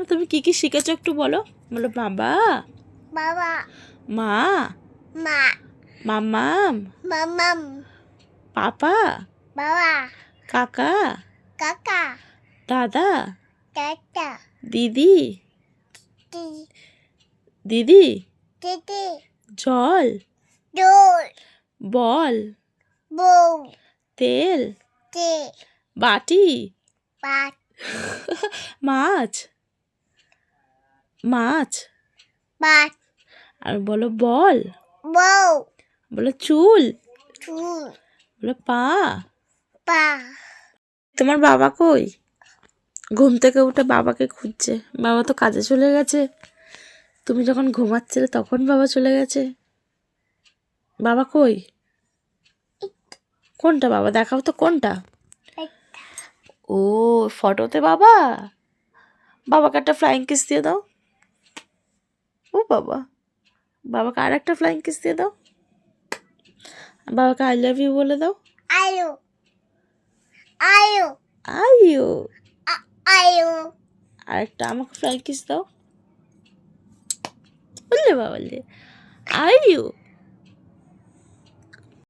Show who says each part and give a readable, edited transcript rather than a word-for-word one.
Speaker 1: তুমি কি কি শিখেছো একটু বলো। বলো বাবা,
Speaker 2: বাবা,
Speaker 1: মা,
Speaker 2: মা,
Speaker 1: মাম্মাম,
Speaker 2: মামাম,
Speaker 1: পাপা,
Speaker 2: বাবা,
Speaker 1: কাকা,
Speaker 2: কাকা,
Speaker 1: দাদা,
Speaker 2: দাদা,
Speaker 1: দিদি,
Speaker 2: দি,
Speaker 1: দিদি,
Speaker 2: দিদি,
Speaker 1: জল,
Speaker 2: দোল,
Speaker 1: বল,
Speaker 2: বউ,
Speaker 1: তেল,
Speaker 2: তে,
Speaker 1: বাটি,
Speaker 2: পাট,
Speaker 1: মাছ, মাছ,
Speaker 2: পাট,
Speaker 1: আর বলো বল,
Speaker 2: বউ,
Speaker 1: বলো চুল,
Speaker 2: চুল,
Speaker 1: বলো পা।
Speaker 2: পা,
Speaker 1: তোমার বাবা কই? ঘুম থেকে উঠে বাবাকে খুঁজছে। বাবা তো কাজে চলে গেছে। তুমি যখন ঘুমাচ্ছিলে তখন বাবা চলে গেছে। বাবা কই? কোনটা বাবা? দেখাও তো কোনটা। ও, ফটোতে বাবা। বাবাকে একটা ফ্লাইং কিস দিয়ে দাও। ও বাবা, বাবাকে আর একটা ফ্লাইং কিস দিয়ে দাও। বাবাকে আই লাভ ইউ বলে দাও।
Speaker 2: আয়ু, আয়ু,
Speaker 1: আইউ।
Speaker 2: আয়ু,
Speaker 1: আর একটা আমাকে ফ্লাইং কিস দাও। বললে বাবা, বললে আইউ।